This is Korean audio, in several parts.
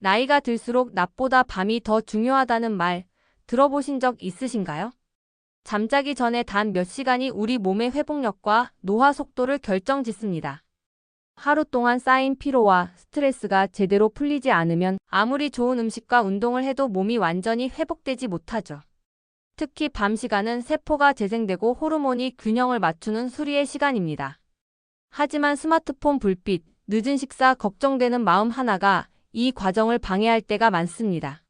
나이가 들수록 낮보다 밤이 더 중요하다는 말 들어보신 적 있으신가요? 잠자기 전에 단 몇 시간이 우리 몸의 회복력과 노화 속도를 결정짓습니다. 하루 동안 쌓인 피로와 스트레스가 제대로 풀리지 않으면 아무리 좋은 음식과 운동을 해도 몸이 완전히 회복되지 못하죠. 특히 밤 시간은 세포가 재생되고 호르몬이 균형을 맞추는 수리의 시간입니다. 하지만 스마트폰 불빛, 늦은 식사 걱정되는 마음 하나가 이 과정을 방해할 때가 많습니다.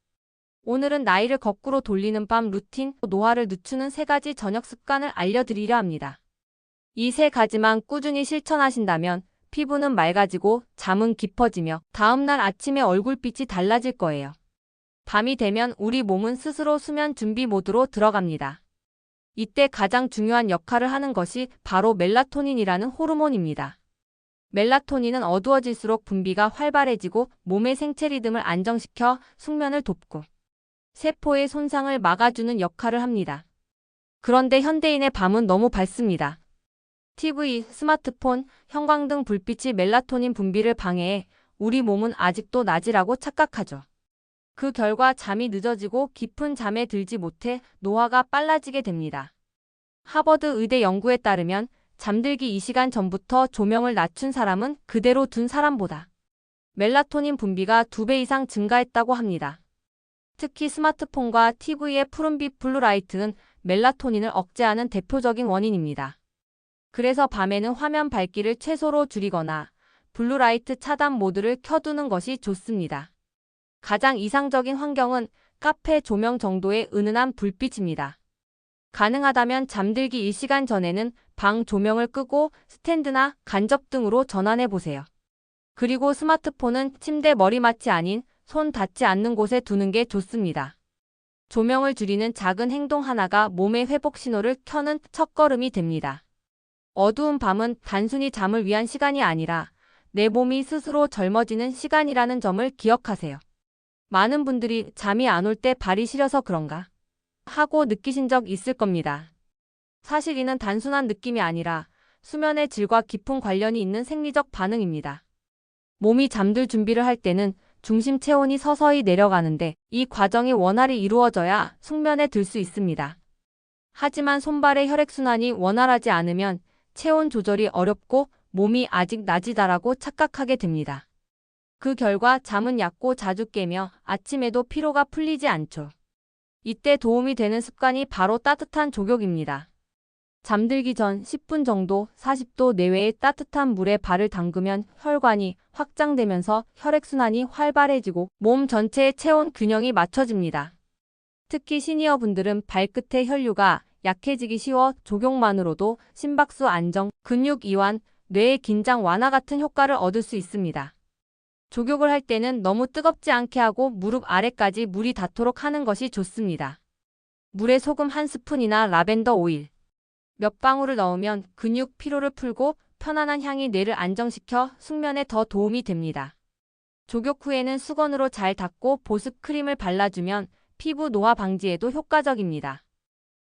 오늘은 나이를 거꾸로 돌리는 밤 루틴, 노화를 늦추는 3가지 저녁 습관을 알려드리려 합니다. 이 3가지만 꾸준히 실천하신다면 피부는 맑아지고 잠은 깊어지며 다음날 아침에 얼굴빛이 달라질 거예요. 밤이 되면 우리 몸은 스스로 수면 준비 모드로 들어갑니다. 이때 가장 중요한 역할을 하는 것이 바로 멜라토닌이라는 호르몬입니다. 멜라토닌은 어두워질수록 분비가 활발해지고 몸의 생체 리듬을 안정시켜 숙면을 돕고 세포의 손상을 막아주는 역할을 합니다. 그런데 현대인의 밤은 너무 밝습니다. TV, 스마트폰, 형광등 불빛이 멜라토닌 분비를 방해해 우리 몸은 아직도 낮이라고 착각하죠. 그 결과 잠이 늦어지고 깊은 잠에 들지 못해 노화가 빨라지게 됩니다. 하버드 의대 연구에 따르면 잠들기 2시간 전부터 조명을 낮춘 사람은 그대로 둔 사람보다 멜라토닌 분비가 2배 이상 증가했다고 합니다. 특히 스마트폰과 TV의 푸른빛 블루라이트는 멜라토닌을 억제하는 대표적인 원인입니다. 그래서 밤에는 화면 밝기를 최소로 줄이거나 블루라이트 차단 모드를 켜두는 것이 좋습니다. 가장 이상적인 환경은 카페 조명 정도의 은은한 불빛입니다. 가능하다면 잠들기 1시간 전에는 방 조명을 끄고 스탠드나 간접 등으로 전환해 보세요. 그리고 스마트폰은 침대 머리맡이 아닌 손 닿지 않는 곳에 두는 게 좋습니다. 조명을 줄이는 작은 행동 하나가 몸의 회복 신호를 켜는 첫걸음이 됩니다. 어두운 밤은 단순히 잠을 위한 시간이 아니라 내 몸이 스스로 젊어지는 시간이라는 점을 기억하세요. 많은 분들이 잠이 안 올 때 발이 시려서 그런가 하고 느끼신 적 있을 겁니다. 사실 이는 단순한 느낌이 아니라 수면의 질과 깊은 관련이 있는 생리적 반응입니다. 몸이 잠들 준비를 할 때는 중심 체온이 서서히 내려가는데 이 과정이 원활히 이루어져야 숙면에 들 수 있습니다. 하지만 손발의 혈액순환이 원활하지 않으면 체온 조절이 어렵고 몸이 아직 낮이다라고 착각하게 됩니다. 그 결과 잠은 얕고 자주 깨며 아침에도 피로가 풀리지 않죠. 이때 도움이 되는 습관이 바로 따뜻한 족욕입니다. 잠들기 전 10분 정도 40도 내외의 따뜻한 물에 발을 담그면 혈관이 확장되면서 혈액순환이 활발해지고 몸 전체의 체온 균형이 맞춰집니다. 특히 시니어분들은 발끝의 혈류가 약해지기 쉬워 족욕만으로도 심박수 안정, 근육 이완, 뇌의 긴장 완화 같은 효과를 얻을 수 있습니다. 족욕을 할 때는 너무 뜨겁지 않게 하고 무릎 아래까지 물이 닿도록 하는 것이 좋습니다. 물에 소금 1스푼이나 라벤더 오일 몇 방울을 넣으면 근육 피로를 풀고 편안한 향이 뇌를 안정시켜 숙면에 더 도움이 됩니다. 족욕 후에는 수건으로 잘 닦고 보습 크림을 발라주면 피부 노화 방지에도 효과적입니다.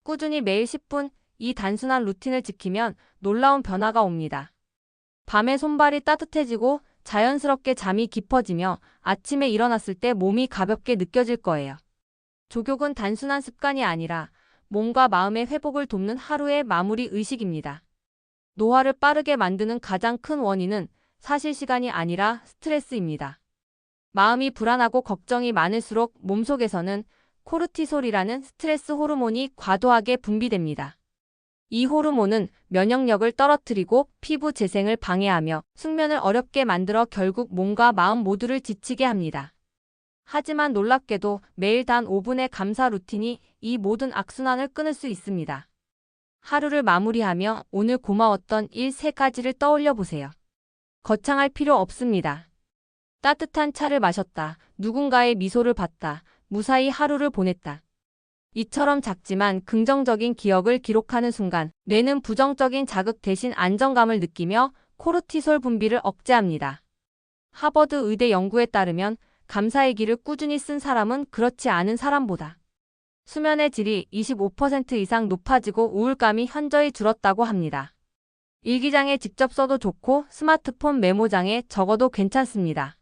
꾸준히 매일 10분, 이 단순한 루틴을 지키면 놀라운 변화가 옵니다. 밤에 손발이 따뜻해지고 자연스럽게 잠이 깊어지며 아침에 일어났을 때 몸이 가볍게 느껴질 거예요. 족욕은 단순한 습관이 아니라 몸과 마음의 회복을 돕는 하루의 마무리 의식입니다. 노화를 빠르게 만드는 가장 큰 원인은 사실 시간이 아니라 스트레스입니다. 마음이 불안하고 걱정이 많을수록 몸속에서는 코르티솔이라는 스트레스 호르몬이 과도하게 분비됩니다. 이 호르몬은 면역력을 떨어뜨리고 피부 재생을 방해하며 숙면을 어렵게 만들어 결국 몸과 마음 모두를 지치게 합니다. 하지만 놀랍게도 매일 단 5분의 감사 루틴이 이 모든 악순환을 끊을 수 있습니다. 하루를 마무리하며 오늘 고마웠던 일 3가지를 떠올려 보세요. 거창할 필요 없습니다. 따뜻한 차를 마셨다, 누군가의 미소를 봤다, 무사히 하루를 보냈다. 이처럼 작지만 긍정적인 기억을 기록하는 순간 뇌는 부정적인 자극 대신 안정감을 느끼며 코르티솔 분비를 억제합니다. 하버드 의대 연구에 따르면 감사의 기를 꾸준히 쓴 사람은 그렇지 않은 사람보다 수면의 질이 25% 이상 높아지고 우울감이 현저히 줄었다고 합니다. 일기장에 직접 써도 좋고 스마트폰 메모장에 적어도 괜찮습니다.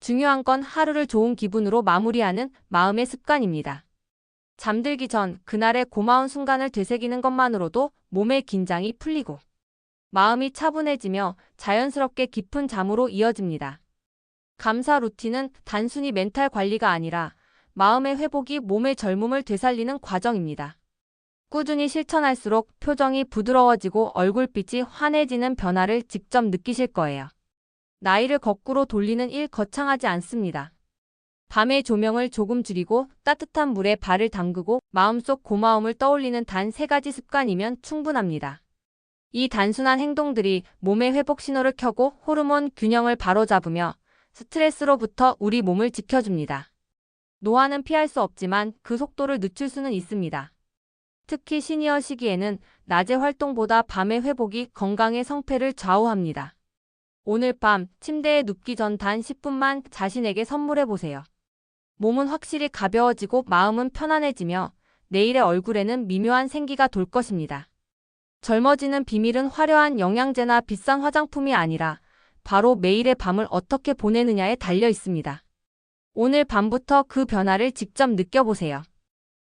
중요한 건 하루를 좋은 기분으로 마무리하는 마음의 습관입니다. 잠들기 전 그날의 고마운 순간을 되새기는 것만으로도 몸의 긴장이 풀리고 마음이 차분해지며 자연스럽게 깊은 잠으로 이어집니다. 감사 루틴은 단순히 멘탈 관리가 아니라 마음의 회복이 몸의 젊음을 되살리는 과정입니다. 꾸준히 실천할수록 표정이 부드러워지고 얼굴빛이 환해지는 변화를 직접 느끼실 거예요. 나이를 거꾸로 돌리는 일 거창하지 않습니다. 밤의 조명을 조금 줄이고 따뜻한 물에 발을 담그고 마음속 고마움을 떠올리는 단 3가지 습관이면 충분합니다. 이 단순한 행동들이 몸의 회복 신호를 켜고 호르몬 균형을 바로잡으며 스트레스로부터 우리 몸을 지켜줍니다. 노화는 피할 수 없지만 그 속도를 늦출 수는 있습니다. 특히 시니어 시기에는 낮의 활동보다 밤의 회복이 건강의 성패를 좌우합니다. 오늘 밤 침대에 눕기 전 단 10분만 자신에게 선물해보세요. 몸은 확실히 가벼워지고 마음은 편안해지며 내일의 얼굴에는 미묘한 생기가 돌 것입니다. 젊어지는 비밀은 화려한 영양제나 비싼 화장품이 아니라 바로 매일의 밤을 어떻게 보내느냐에 달려 있습니다. 오늘 밤부터 그 변화를 직접 느껴보세요.